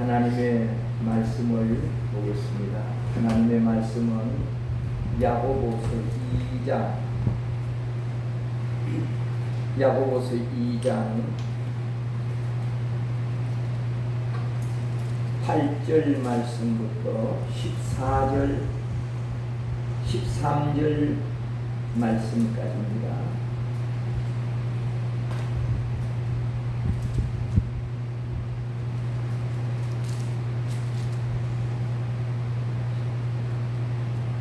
하나님의 말씀을 보겠습니다. 하나님의 말씀은 야고보서 2장 8절 말씀부터 13절 말씀까지입니다.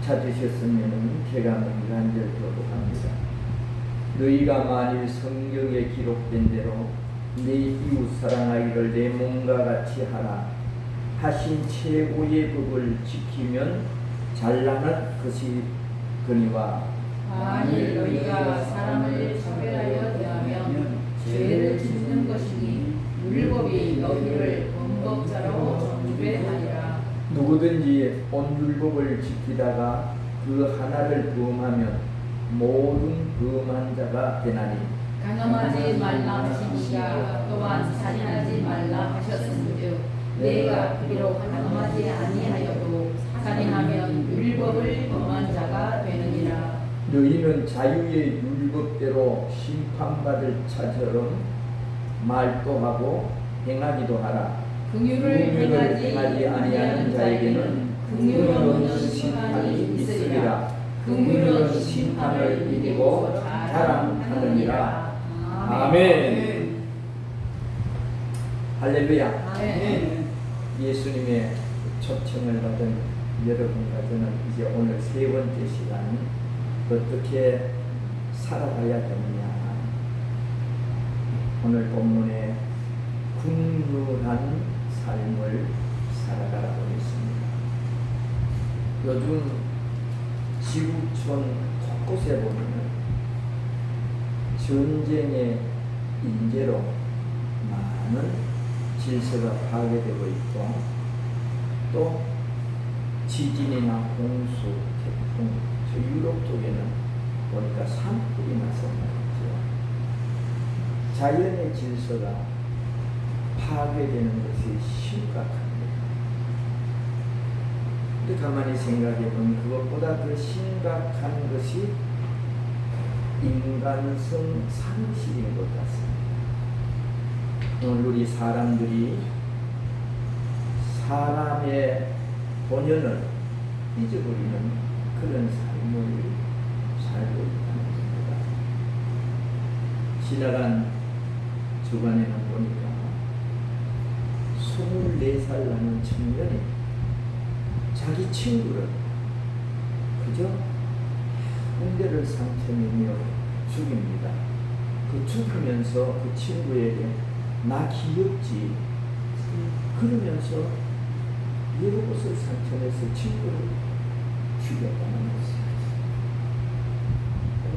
찾으셨으면 제가 먼저 한 절 교독합니다. 너희가 만일 성경에 기록된 대로 내 이웃 사랑하기를 내 몸과 같이 하라 하신 최고의 법을 지키면 잘나는 것이 거니와, 만일 너희가 사람을 차별하여 대하면 죄를 짓는 것이니 율법이 너희를 범법자로 정죄하리라. 누구든지 온 율법을 지키다가 그 하나를 범하면 모든 범한 자가 되나니, 간음하지 말라 하시니가 또한 살인하지 말라 하셨은즉 내가 비록 간음하지 아니하여도 살인하면 율법을 범한 자가 되느니라. 너희는 자유의 율법대로 심판받을 자처럼 말도 하고 행하기도 하라. 긍휼을 행하지 아니하는 자에게는 긍휼 없는 심판이 있으리라. 긍휼은 심판을 이기고 자랑하느니라. 아멘. 할렐루야. 아멘. 예수님의 초청을 받은 여러분과 저는 이제 오늘 세 번째 시간, 어떻게 살아가야 되느냐. 오늘 본문에 국률한 삶을 살아가라고 했습니다. 요즘 지구촌 곳곳에 보면 전쟁의 인재로 많은 질서가 파괴되고 있고, 또 지진이나 홍수, 태풍, 저 유럽 쪽에는 보니까 산불이 나서 말이죠. 자연의 질서가 파괴되는 것이 심각합니다. 근데 가만히 생각해보면 그것보다 더 심각한 것이 인간성 상실인 것 같습니다. 오늘 우리 사람들이 사람의 본연을 잊어버리는 그런 삶을 살고 있다는 겁니다. 지나간 주간에는 보니까 24살 나는 청년이 자기 친구를 그저 홍대를 상처내며 죽입니다. 그 죽으면서 그 친구에게 나 귀엽지 그러면서 여러 곳을 상처내서 친구를 죽였다는 것입니다.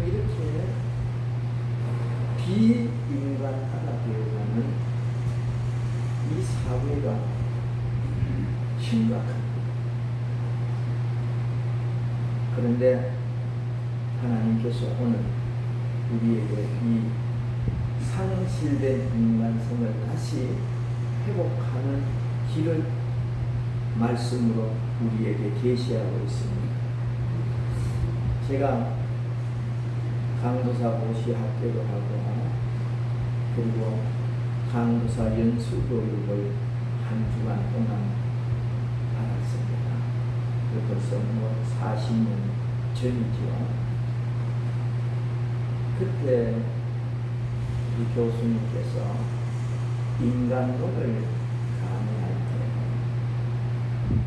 이렇게 비인간화가 되어가는 이 사회가 심각합니다. 그런데 하나님께서 오늘 우리에게 이 상실된 인간성을 다시 회복하는 길을 말씀으로 우리에게 계시하고 있습니다. 제가 강도사 모시 학교도 하고, 그리고 강도사 연수 교육을 한 주간 동안 받았습니다. 벌써 40년 전이죠. 그때 이 교수님께서 인간론을 강의할 때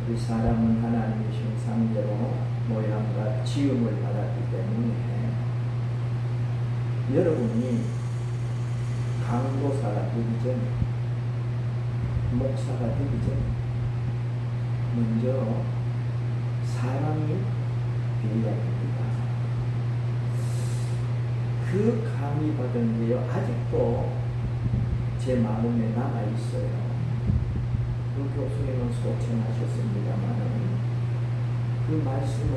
우리 사람은 하나님의 형상대로 모양과 지음을 받았기 때문에 여러분이 강도사가 되기 전에, 목사가 되기 전에 먼저 사람이 되어야 됩니다. 그 강의 받은 게요 아직도 제 마음에 남아 있어요. 그 교수님은 소천하셨습니다만 그 말씀은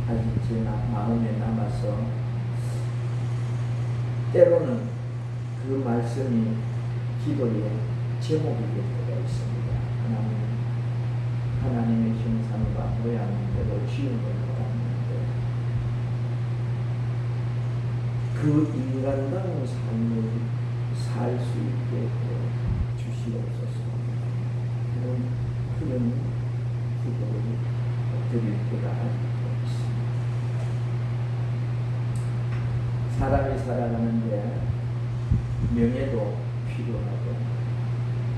아직 제 마음에 남아서 때로는 그 말씀이 기도의 제목이 될 때가 있습니다. 아름다운 삶을 살 수 있게 주시옵소서. 그런 기도를 드릴 때가 있습니다. 사람이 살아가는데 명예도 필요하고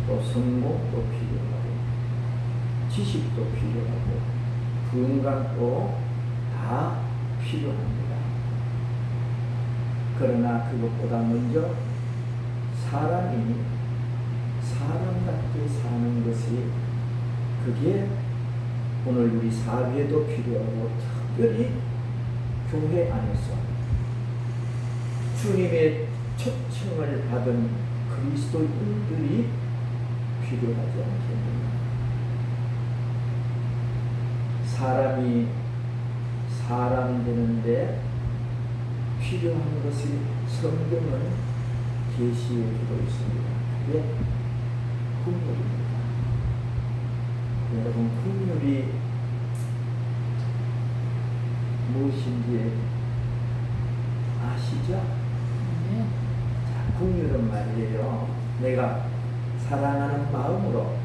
또 성공도 필요하고 지식도 필요하고 건강도 다 필요합니다. 그러나 그것보다 먼저 사람이 사람답게 사는 것이 그게 오늘 우리 사회도 필요하고 특별히 교회 안에서 주님의 초청을 받은 그리스도인들이 필요하지 않겠느냐. 사람이 사람 되는데 필요한 것이 성경은 계시해 주고 있습니다. 그게 국률입니다. 여러분, 국률이 무엇인지 아시죠? 자, 국률은 말이에요. 내가 사랑하는 마음으로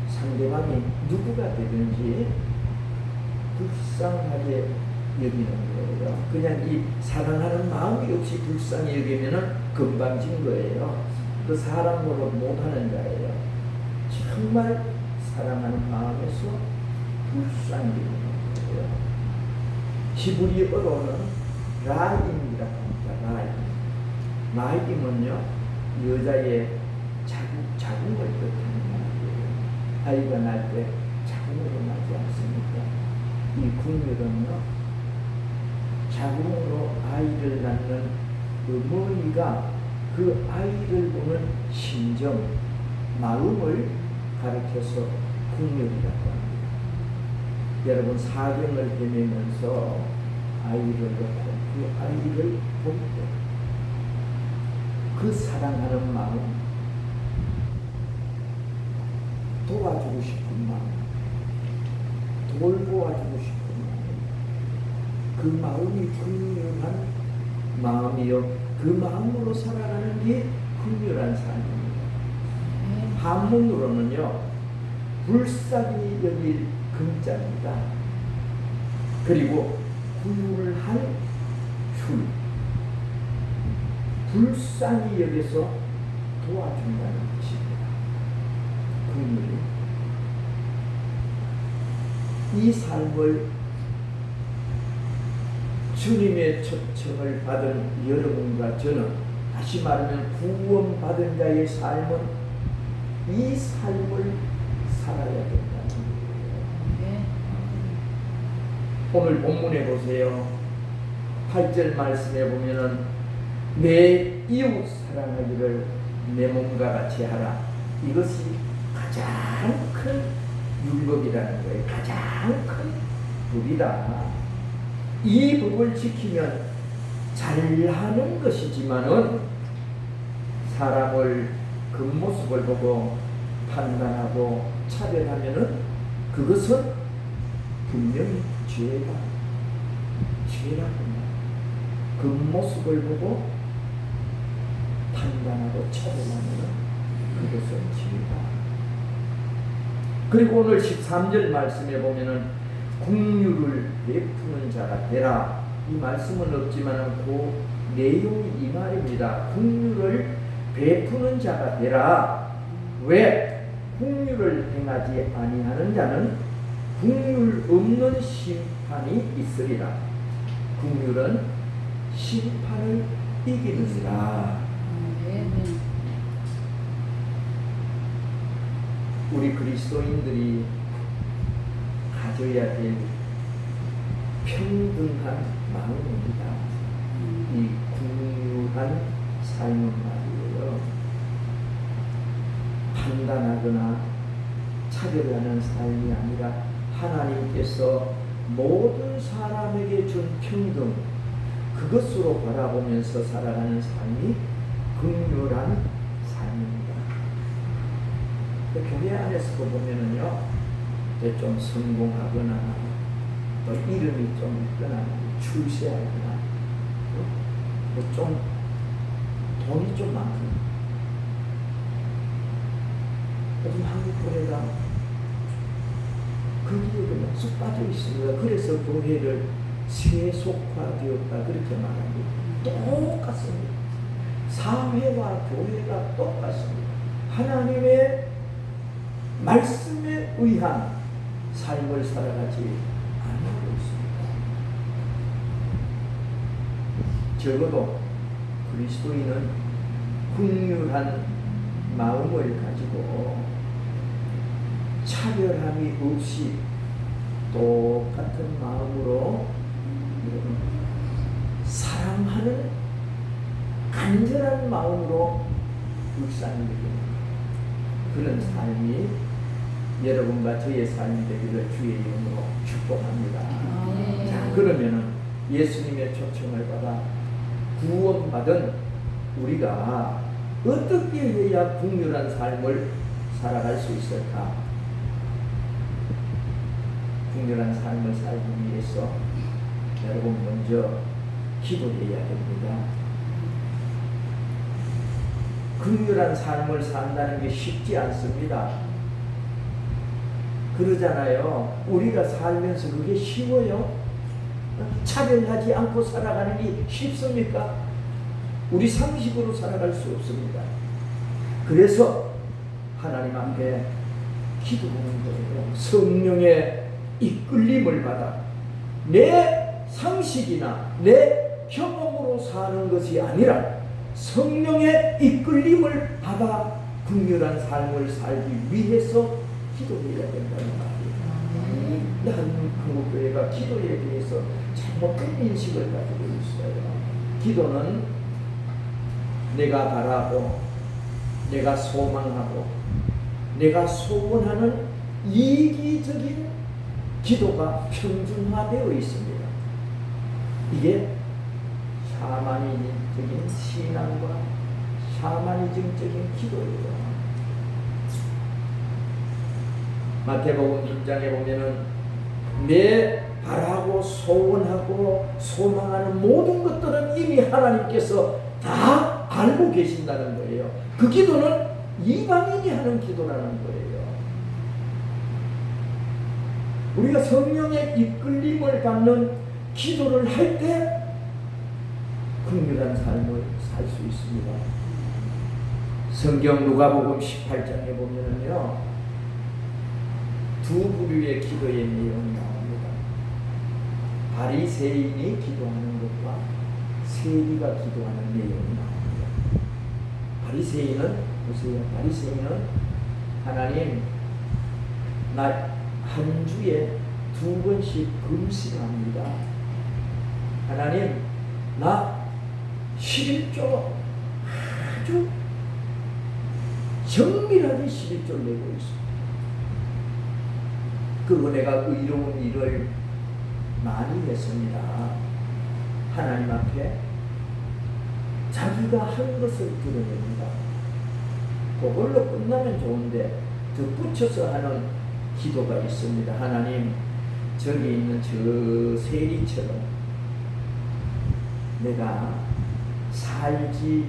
상대방이 누구가 되든지 불쌍하게 여기는 거예요. 그냥 이 사랑하는 마음이 없이 불쌍히 여기면은 건방진 거예요. 그 사람으로 못하는 자예요. 정말 사랑하는 마음에서 불쌍히 여기는 거예요. 히브리어로는 라임이라고 합니다. 라임은요, 여자의 자궁을 뜻하는 말이에요. 아이가 날 때 자궁으로 나지 않습니까? 이 국률은요, 자궁으로 아이를 낳는 어머니가 그 아이를 보는 심정, 마음을 가르쳐서 국률이라고 합니다. 여러분, 사경을 헤매면서 아이를 놓고 그 아이를 볼 때 그 사랑하는 마음, 도와주고 싶은 마음, 돌보아주고 싶은 마음, 그 마음이 긍휼한 마음이요, 그 마음으로 살아가는 게 긍휼한 삶입니다. 한문으로는요, 불쌍히 여길 금자입니다. 그리고 굴할 줄, 불쌍히 여겨서 도와준다는 뜻입니다. 긍휼이 이 삶을 주님의 초청을 받은 여러분과 저는, 다시 말하면 구원받은 자의 삶은 이 삶을 살아야 된다는 거예요. 오늘 본문에 보세요. 8절 말씀에 보면은 내 이웃 사랑하기를 내 몸과 같이 하라. 이것이 가장 큰 율법이라는 거예요. 가장 큰 법이다. 이 법을 지키면 잘하는 것이지만은 사람을 겉모습을 보고 판단하고 차별하면은 그것은 분명히 죄라고 합니다. 겉모습을 보고 판단하고 차별하면은 그것은 죄다. 그리고 오늘 13절 말씀에 보면은 긍휼을 베푸는 자가 되라. 이 말씀은 없지만 그 내용이 이 말입니다. 긍휼을 베푸는 자가 되라. 왜? 긍휼을 행하지 아니하는 자는 긍휼 없는 심판이 있으리라. 긍휼은 심판을 이기느니라. 우리 그리스도인들이 가져야 될 평등한 마음입니다. 이 긍휼한 삶은 말이에요. 판단하거나 차별하는 삶이 아니라 하나님께서 모든 사람에게 준 평등, 그것으로 바라보면서 살아가는 삶이 긍휼한 삶입니다. 교회 안에서도 보면은요, 좀 성공하거나 또 이름이 좀 있거나 출세하거나 좀 돈이 좀 많거든요. 요즘 한국 교회가 거기에 그냥 쑥 빠져 있습니다. 그래서 교회를 세속화되었다 그렇게 말합니다. 똑같습니다. 사회와 교회가 똑같습니다. 하나님의 말씀에 의한 삶을 살아가지 않고 있습니다. 적어도 그리스도인은 긍휼한 마음을 가지고 차별함이 없이 똑같은 마음으로 사랑하는 간절한 마음으로 묵상이 되는 그런 삶이 여러분과 저의 삶이 되기를 주의 이름으로 축복합니다. 네. 자, 그러면은 예수님의 초청을 받아 구원받은 우리가 어떻게 해야 긍휼한 삶을 살아갈 수 있을까? 긍휼한 삶을 살기 위해서 여러분 먼저 기도해야 됩니다. 긍휼한 삶을 산다는 게 쉽지 않습니다. 그러잖아요. 우리가 살면서 그게 쉬워요? 차별하지 않고 살아가는 게 쉽습니까? 우리 상식으로 살아갈 수 없습니다. 그래서 하나님 앞에 기도하는 거예요. 성령의 이끌림을 받아 내 상식이나 내 경험으로 사는 것이 아니라 성령의 이끌림을 받아 긍휼한 삶을 살기 위해서 기도해야 된다는 말이에요. 한국교회가 기도에 대해서 잘못된 인식을 가지고 있어요. 기도는 내가 바라고 내가 소망하고 내가 소원하는 이기적인 기도가 평준화되어 있습니다. 이게 샤머니즘적인 신앙과 샤머니즘적인 기도예요. 마태복음 6장에 보면은 내 바라고 소원하고 소망하는 모든 것들은 이미 하나님께서 다 알고 계신다는 거예요. 그 기도는 이방인이 하는 기도라는 거예요. 우리가 성령의 이끌림을 받는 기도를 할 때 긍휼한 삶을 살 수 있습니다. 성경 누가복음 18장에 보면은요, 두 부류의 기도의 내용이 나옵니다. 바리새인이 기도하는 것과 세리가 기도하는 내용이 나옵니다. 바리새인은 보세요. 바리새인은 하나님 나 한 주에 2번씩 금식합니다. 하나님 나 11조 아주 정밀하게 11조를 내고 있습니다. 그리고 내가 의로운 일을 많이 했습니다. 하나님 앞에 자기가 한 것을 드러냅니다. 그걸로 끝나면 좋은데 덧붙여서 하는 기도가 있습니다. 하나님 저기 있는 저 세리처럼 내가 살지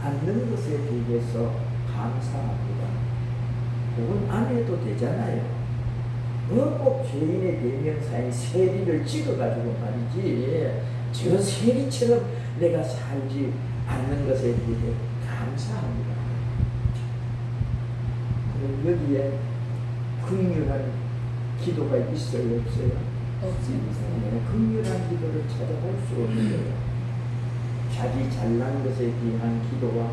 않는 것에 대해서 감사합니다. 그건 안 해도 되잖아요. 꼭 죄인의 대명사인 세리를 찍어가지고 말이지 저 세리처럼 내가 살지 않는 것에 대해 감사합니다. 여기에 긍휼한 기도가 있어요, 없어요? 없습니다. 긍휼한 기도를 찾아볼 수 없는 거예요. 자기 잘난 것에 대한 기도와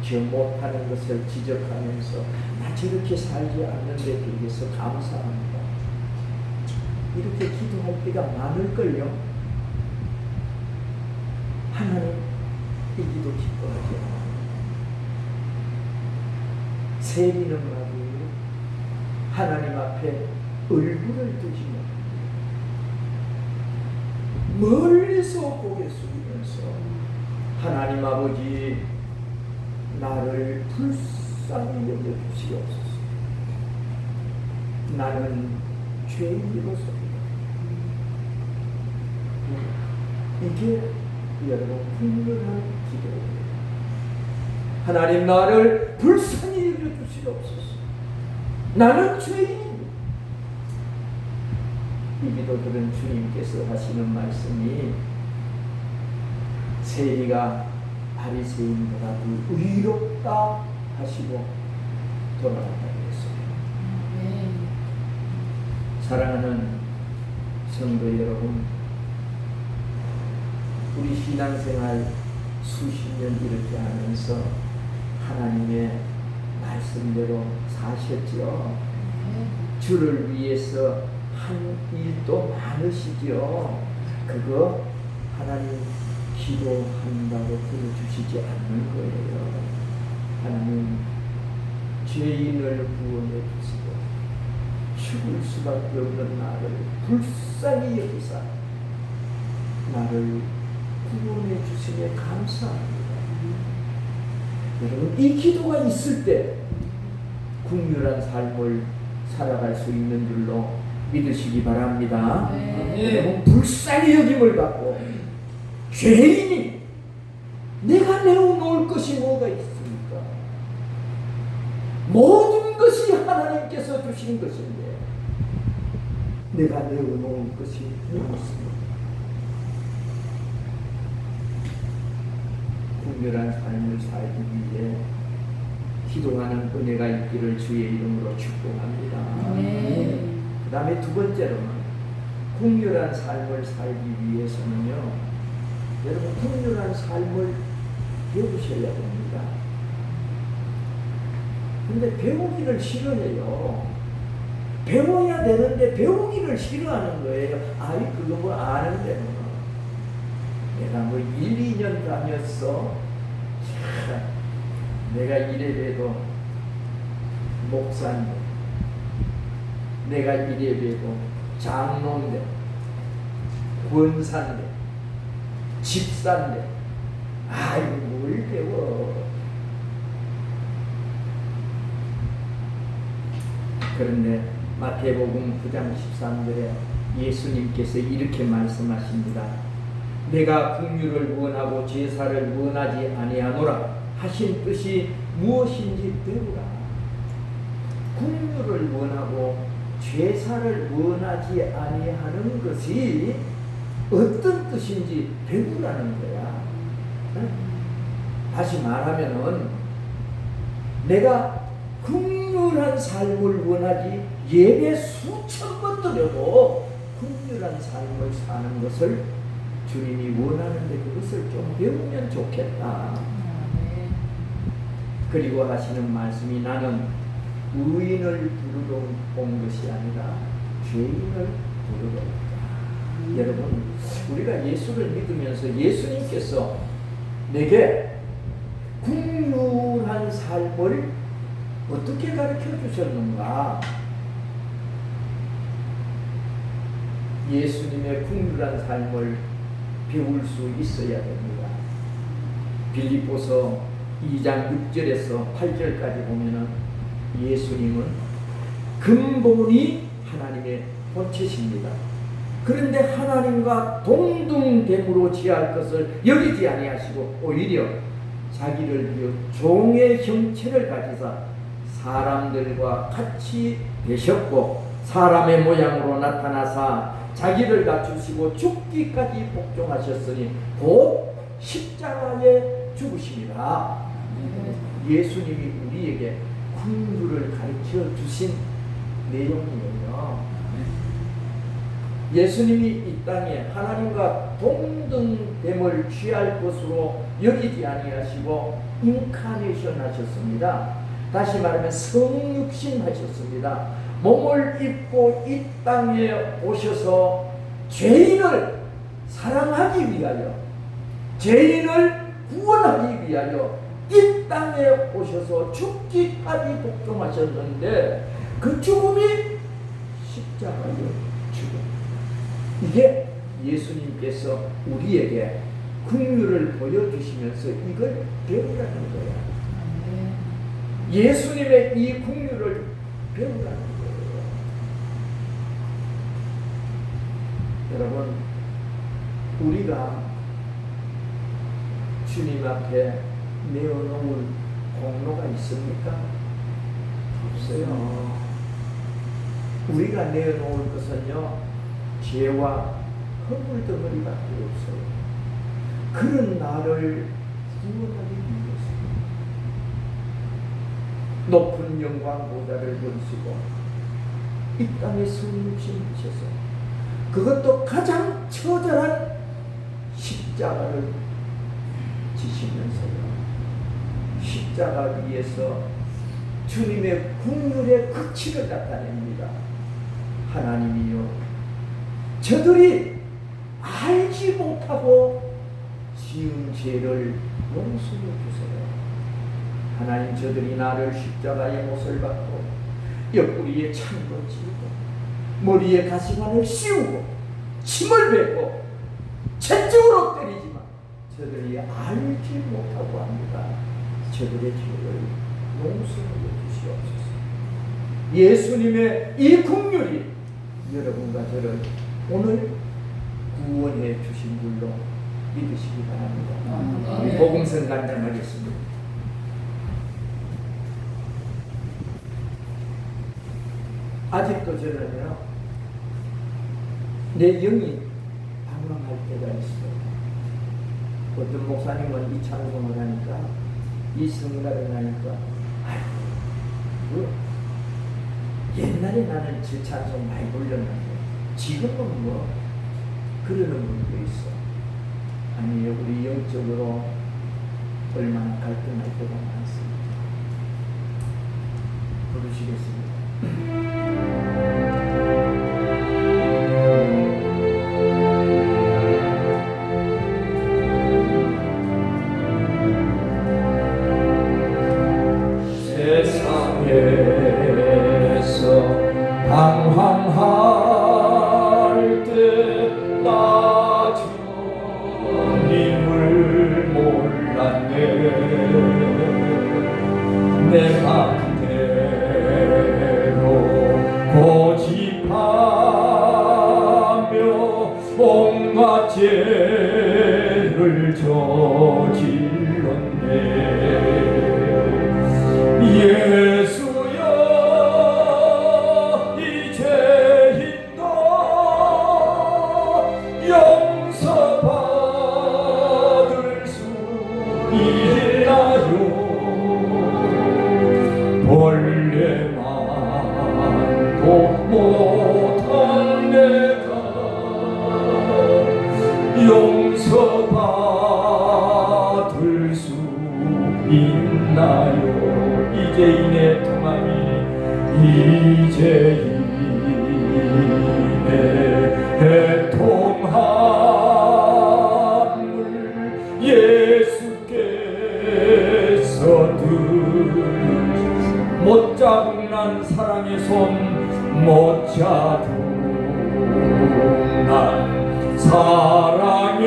저 못하는 것을 지적하면서 나 저렇게 살지 않는 데 대해서 감사합니다. 이렇게 기도할 때가 많을걸요. 하나님 이 기도 기뻐하죠. 세리는 말이에요. 하나님 앞에 얼굴을 두지 못합니다. 멀리서 고개 숙이면서 하나님 아버지 나를 불쌍히 여겨주시옵소서. 나는 죄인으로서입니다. 이게 여러분 긍휼한 기도예요. 하나님 나를 불쌍히 여겨주시옵소서. 나는 죄인입니다. 이 기도들은 주님께서 하시는 말씀이 세리가 바리새인보다도 의롭다 하시고 돌아갔다고 했어요. 사랑하는 성도 여러분, 우리 신앙생활 수십 년 이렇게 하면서 하나님의 말씀대로 사셨죠. 주를 위해서 한 일도 많으시죠. 그거 하나님 기도한다고 들어주시지 않는 거예요. 하나님 죄인을 구원해 주시고 죽을 수밖에 없는 나를 불쌍히 여기사 나를 구원해 주시니 감사합니다. 여러분, 이 기도가 있을 때 긍휼한 삶을 살아갈 수 있는 줄로 믿으시기 바랍니다. 여러분, 불쌍히 여김을 받고 죄인이 내가 내어놓을 것이 뭐가 있습니까? 모든 것이 하나님께서 주신 것인데 내가 내어놓을 것이 무엇입니까? 긍휼한 삶을 살기 위해 기도하는 은혜가 있기를 주의 이름으로 축복합니다. 그 다음에 두 번째로는 긍휼한 삶을 살기 위해서는요, 여러분, 긍휼한 삶을 배우셔야 됩니다. 근데 배우기를 싫어해요. 배워야 되는데 배우기를 싫어하는 거예요. 아이, 그거 뭐 아는데 뭐. 내가 뭐 1, 2년 다녔어. 자, 내가 이래봬도 목사인데, 내가 이래봬도 장로인데, 권사인데, 집사인데, 아이고 뭘 배워. 그런데 마태복음 9장 13절에 예수님께서 이렇게 말씀하십니다. 내가 긍휼을 원하고 제사를 원하지 아니하노라 하신 뜻이 무엇인지 배우라. 긍휼을 원하고 제사를 원하지 아니하는 것이 어떤 뜻인지 배우라는 거야. 다시 말하면은 내가 긍휼한 삶을 원하지 예배 수천 번 드려도 긍휼한 삶을 사는 것을 주님이 원하는데 그것을 좀 배우면 좋겠다. 그리고 하시는 말씀이 나는 의인을 부르러 온 것이 아니라 죄인을 부르러 왔다. 여러분, 우리가 예수를 믿으면서 예수님께서 내게 긍휼한 삶을 어떻게 가르쳐 주셨는가? 예수님의 긍휼한 삶을 배울 수 있어야 됩니다. 빌립보서 2장 6절에서 8절까지 보면은 예수님은 근본이 하나님의 본체십니다. 그런데 하나님과 동등됨으로 지할 것을 여기지 아니하시고 오히려 자기를 비워 종의 형체를 가지사 사람들과 같이 되셨고 사람의 모양으로 나타나사 자기를 갖추시고 죽기까지 복종하셨으니 곧 십자가에 죽으시니라. 예수님이 우리에게 긍휼을 가르쳐 주신 내용이에요. 예수님이 이 땅에 하나님과 동등됨을 취할 것으로 여기지 아니하시고 인카네이션 하셨습니다. 다시 말하면 성육신 하셨습니다. 몸을 입고 이 땅에 오셔서 죄인을 사랑하기 위하여, 죄인을 구원하기 위하여 이 땅에 오셔서 죽기까지 복종하셨는데 그 죽음이 십자가의 죽음. 이게 예수님께서 우리에게 긍휼을 보여주시면서 이걸 배우라는 거예요. 예수님의 이 긍휼을 배우라는 거예요. 여러분, 우리가 주님 앞에 내어놓을 통로가 있습니까? 없어요. 우리가 내놓을 것은요, 죄와 허물 덩어리밖에 없어요. 그런 나를 구원하기 위해서 높은 영광 보좌를 버리시고 이 땅에 성육신이셔서 그것도 가장 처절한 십자가를 지시면서요, 십자가 위에서 주님의 국률의 극치를 나타냅니다. 하나님이요, 저들이 알지 못하고 지은 죄를 용서해 주세요. 하나님, 저들이 나를 십자가의 못을 받고 옆구리에 창을 찌르고 머리에 가시관을 씌우고 침을 뱉고 채찍으로 때리지만 저들이 알지 못하고 합니다. 저들의 죄를 용서해 주시옵소서. 예수님의 이 국률이 여러분과 저를 오늘 구원해 주신 줄로 믿으시기 바랍니다. 우리 복음성 간증하겠습니다. 아직도 저는요, 내 영이 방황할 때가 있어요. 어떤 목사님은 이 찬송을 하니까, 이 성가를 하니까, 아이고, 옛날에 나는 저 찬송 많이 불렀는데 지금은 뭐 그러는 분도 있어. 아니, 우리 영적으로 얼마나 갈등할 때가 많습니다. 부르시겠습니다. 방황할 때 나 주님을 몰랐네. 내 맘대로 고집하며 온갖 죄를 저질렀네. 예수여, 이 죄인도 용서받을 수 있나요? 본래만도 못한 내가 용서받을 수 있나요? 이제인의 통함이, 이제인의 통함을 예수께서 들으시고 못 자국난 사랑의 손, 못 자국난 사랑에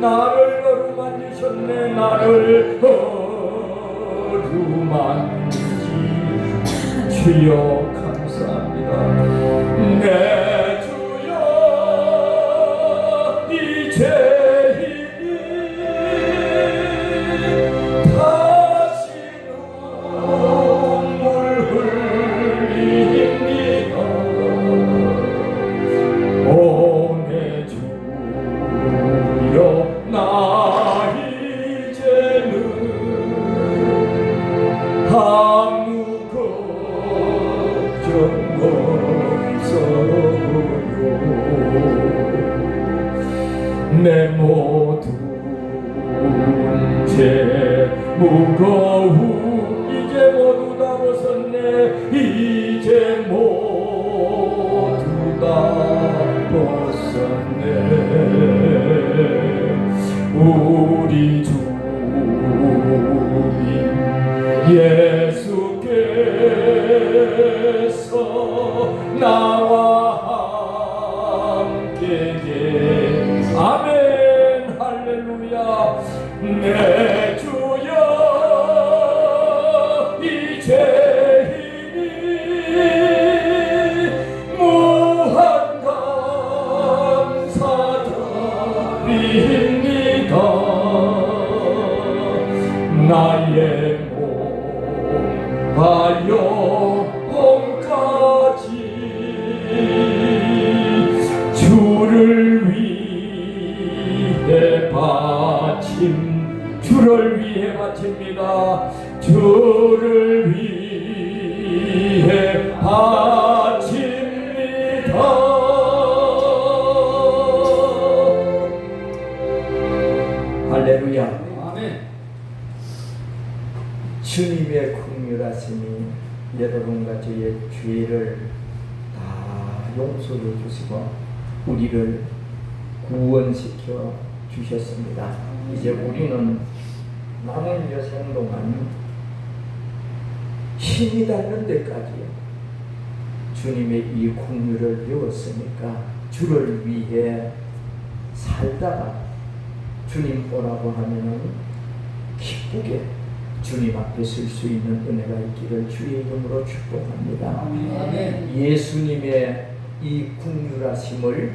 나를 어루만지셨네. 나를 어루만지 주여 감사합니다. 내 주여, 이 죄인이 다시 눈물 흘립니다. 오 내 주여, 나 이제는 아무 걱정 없어요. 내 모든 죄 무거움 이제 모두 다 벗었네. 이제 모두 다 벗었네. 우리 주님 예수께서 나와 함께 아멘 할렐루야. 내 주여, 이 죄인이 무한 감사드립니다. 나의 죄를 다 용서해 주시고 우리를 구원시켜 주셨습니다. 이제 우리는 남은 여생 동안 힘이 닿는 데까지 주님의 이 긍휼을 배웠으니까 주를 위해 살다가 주님 오라고 하면은 기쁘게 주님 앞에 설 수 있는 은혜가 있기를 주의 이름으로 축복합니다. 아멘. 예수님의 이 긍휼하심을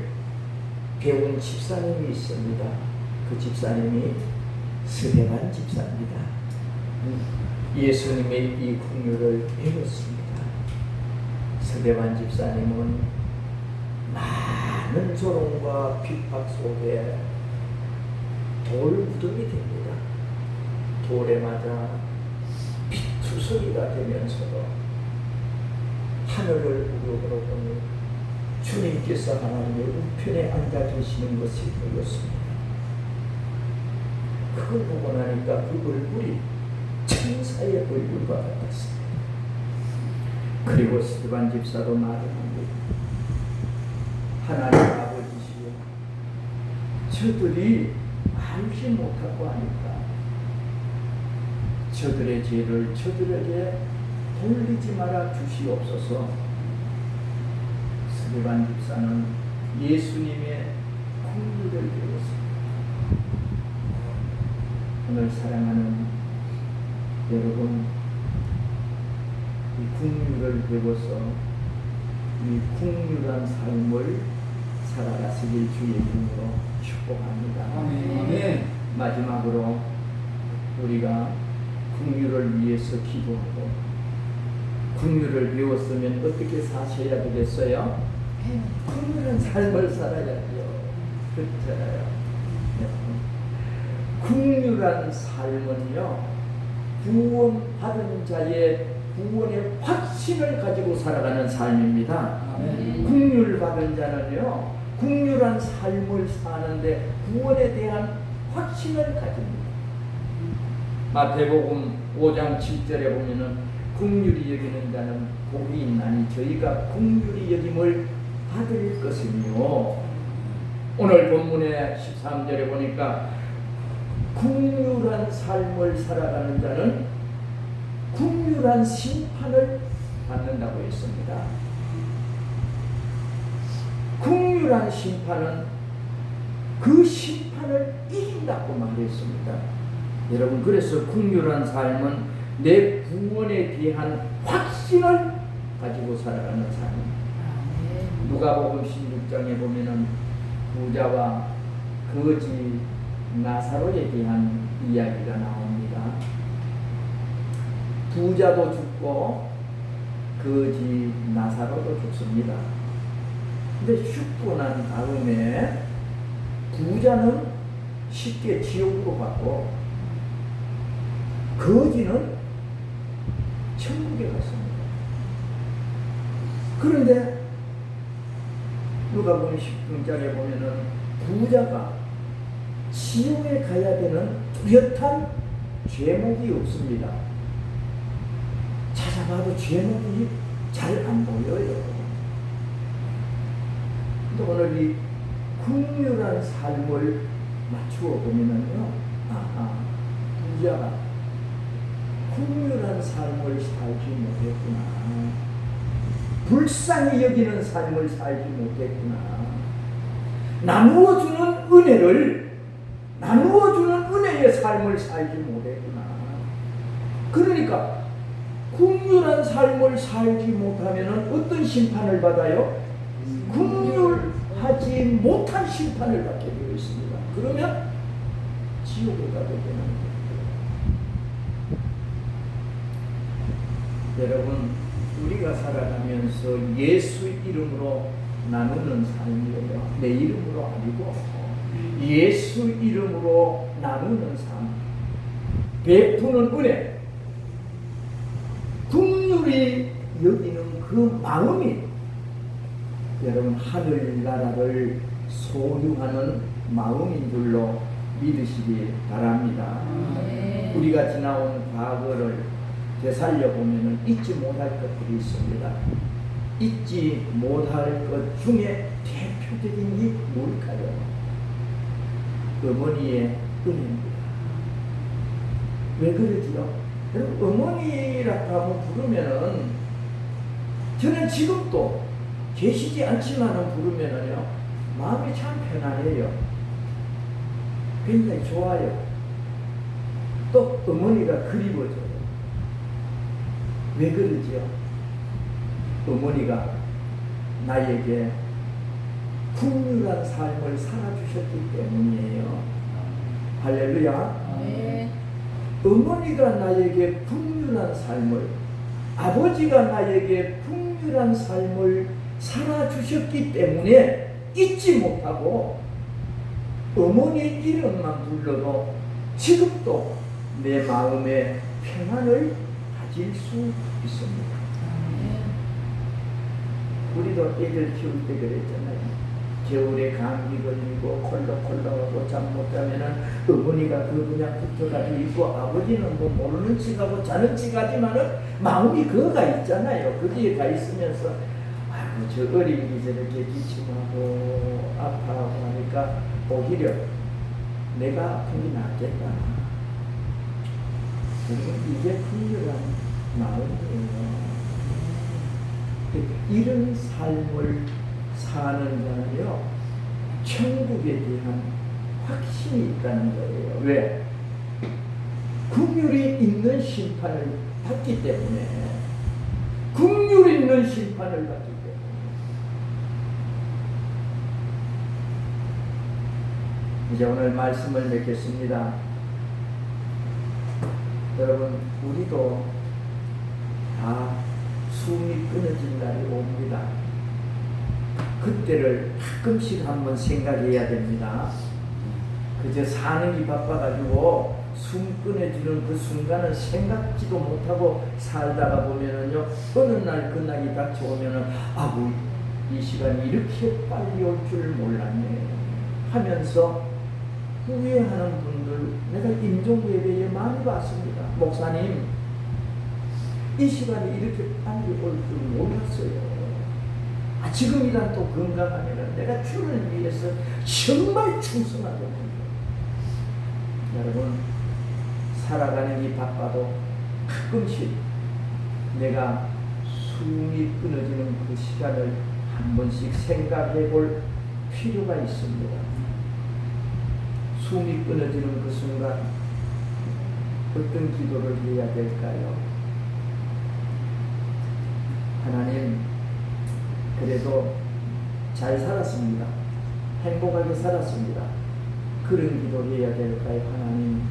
배운 집사님이 있습니다. 그 집사님이 스데반 집사입니다. 예수님의 이 긍휼을 배웠습니다. 스데반 집사님은 많은 조롱과 핍박 속에 돌무덤이 됩니다. 돌에 맞아 피투성이가 되면서도 하늘을 우러보니 주님께서 하나님의 우편에 앉아 계시는 것이 보였습니다. 그걸 보고 나니까 그 얼굴이 천사의 얼굴과 같았습니다. 그리고 스데반 집사도 말을 합니다. 하나님 아버지시여, 저들이 알지 못하고 하니까 저들의 죄를 저들에게 돌리지 말아 주시옵소서. 스데반 집사는 예수님의 긍휼을 배웠습니다. 오늘 사랑하는 여러분, 이 긍휼을 배워서 이 긍휼한 삶을 살아가시길 주의 이름으로 축복합니다. 아멘. 마지막으로 우리가 긍휼을 위해서 기도하고 긍휼을 배웠으면 어떻게 사셔야 되겠어요? 긍휼한 삶을 살아야죠. 그렇잖아요. 긍휼한 삶은요, 구원받은 자의 구원의 확신을 가지고 살아가는 삶입니다. 아멘. 긍휼 받은 자는요, 긍휼한 삶을 사는데 구원에 대한 확신을 가집니다. 마태복음 5장 7절에 보면은 긍휼히 여기는 자는 복이 있나니 저희가 긍휼히 여김을 받을 것이며, 오늘 본문의 13절에 보니까 긍휼한 삶을 살아가는 자는 긍휼한 심판을 받는다고 했습니다. 긍휼한 심판은 그 심판을 이긴다고 말했습니다. 여러분, 그래서 긍휼한 삶은 내 구원에 대한 확신을 가지고 살아가는 삶입니다. 누가복음 16장에 보면은 부자와 거지 나사로에 대한 이야기가 나옵니다. 부자도 죽고 거지 나사로도 죽습니다. 근데 죽고 난 다음에 부자는 쉽게 지옥으로 가고 거지는 천국에 갔습니다. 그런데 누가복음 10장에 보면은 부자가 지옥에 가야 되는 뚜렷한 죄목이 없습니다. 찾아봐도 죄목이 잘 안 보여요. 근데 오늘 이 긍휼한 삶을 맞추어 보면은요, 부자가 긍휼한 삶을 살지 못했구나, 불쌍히 여기는 삶을 살지 못했구나, 나누어주는 은혜의 삶을 살지 못했구나. 그러니까 긍휼한 삶을 살지 못하면 어떤 심판을 받아요? 긍휼하지 못한 심판을 받게 되어 있습니다. 그러면 지옥에 가게 되는 거예요. 여러분, 우리가 살아가면서 예수 이름으로 나누는 삶이에요. 내 이름으로 아니고 예수 이름으로 나누는 삶, 베푸는 은혜, 긍휼히 여기는 그 마음이 여러분 하늘나라를 소유하는 마음인 줄로 믿으시기 바랍니다. 우리가 지나온 과거를 되살려 보면 잊지 못할 것들이 있습니다. 잊지 못할 것 중에 대표적인 게 뭘까요? 어머니의 은혜입니다. 왜 그러지요? 여러분, 어머니라고 하면 부르면은 저는 지금도 계시지 않지만은 부르면은요 마음이 참 편안해요. 굉장히 좋아요. 또 어머니가 그리워져요. 왜 그러지요? 어머니가 나에게 풍요한 삶을 살아주셨기 때문이에요. 할렐루야. 네. 어머니가 나에게 풍요한 삶을, 아버지가 나에게 풍요한 삶을 살아주셨기 때문에 잊지 못하고 어머니 이름만 불러도 지금도 내 마음에 평안을 가질 수 있습니다. 우리도 애들 키울 때 그랬잖아요. 겨울에 감기 걸리고 콜록콜록하고 잠 못 자면은 어머니가 그 그냥 붙어가지고 있고 아버지는 뭐 모르는 척하고 자는 척하지만은 마음이 그거가 있잖아요. 거기에 가 있으면서 아이고 저 어린이 저렇게 기침하고 아파하고 하니까 오히려 내가 아픈 게 낫겠다. 이게 풍요한 마음이에요. 이런 삶을 사는 자는요 천국에 대한 확신이 있다는 거예요. 왜? 긍휼이 있는 심판을 받기 때문에. 긍휼 있는 심판을 받기 때문에. 이제 오늘 말씀을 맺겠습니다. 여러분, 우리도 다 숨이 끊어진 날이 옵니다. 그때를 가끔씩 한번 생각해야 됩니다. 그저 사는 게 바빠가지고 숨 끊어지는 그 순간을 생각지도 못하고 살다가 보면은요, 어느 날 그 날이 닥쳐오면은 아구 이 시간이 이렇게 빨리 올 줄 몰랐네 하면서 후회하는 분들 내가 임종예배에 많이 봤습니다. 목사님, 이 시간이 이렇게 빨리 올 줄 몰랐어요. 지금이란 또 건강하면 내가 주를 위해서 정말 충성하거든요. 여러분, 살아가는 게 바빠도 가끔씩 내가 숨이 끊어지는 그 시간을 한 번씩 생각해 볼 필요가 있습니다. 숨이 끊어지는 그 순간 어떤 기도를 해야 될까요? 하나님, 그래도 잘 살았습니다. 행복하게 살았습니다. 그런 기도를 해야 될까요? 하나님,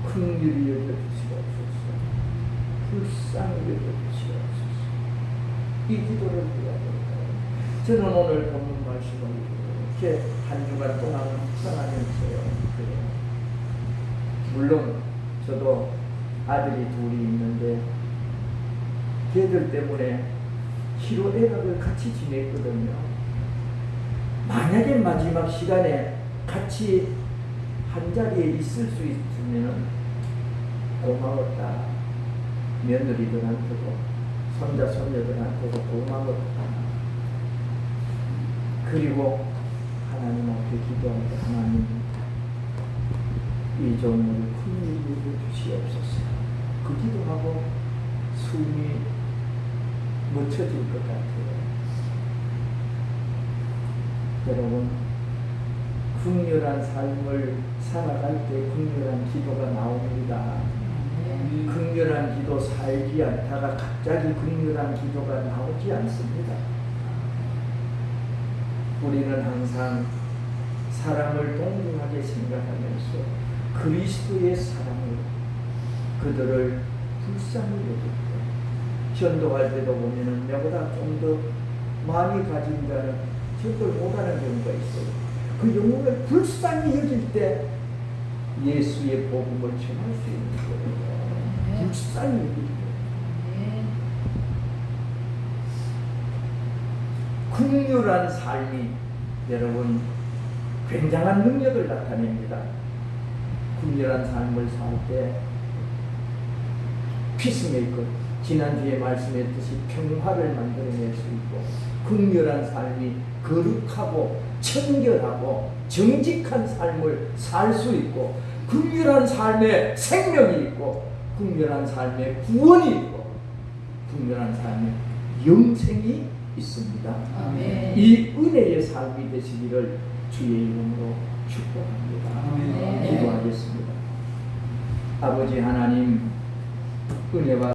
긍휼히 여겨주시옵소서. 불쌍히 여겨주시옵소서. 이 기도를 해야 될까요? 저는 오늘 본문 말씀을 이렇게 한 주간 동안 묵상하면서요. 물론 저도 아들이 둘이 있는데 걔들 때문에 희로애락을 같이 지냈거든요. 만약에 마지막 시간에 같이 한 자리에 있을 수 있으면 고마웠다. 며느리들한테도 손자 손녀들한테도 고마웠다. 그리고 하나님 앞에 기도합니다. 하나님, 이 종을 긍휼히 여겨주시옵소서. 그 기도하고 숨이 멎혀질 것 같아요. 여러분, 긍휼한 삶을 살아갈 때 긍휼한 기도가 나옵니다. 긍휼한 기도 살지 않다가 갑자기 긍휼한 기도가 나오지 않습니다. 우리는 항상 사람을 동등하게 생각하면서 그리스도의 사랑으로 그들을 불쌍히 여기고 전도할 때도 보면은 내보다 좀 더 많이 가진 자는 전도를 못하는 경우가 있어요. 그 영혼을 불쌍히 여길 때 예수의 복음을 전할 수 있는 거예요. 불쌍히 여길 때. 긍휼한 삶이 여러분 굉장한 능력을 나타냅니다. 긍휼한 삶을 살 때 피스메이커 지난주에 말씀했듯이 평화를 만들어낼 수 있고 긍휼한 삶이 거룩하고 청결하고 정직한 삶을 살 수 있고 긍휼한 삶에 생명이 있고 긍휼한 삶에 구원이 있고 긍휼한 삶에 영생이 있습니다. 아멘. 이 은혜의 삶이 되시기를 주의 이름으로 축복합니다. 아멘. 기도하겠습니다. 아버지 하나님, 은혜와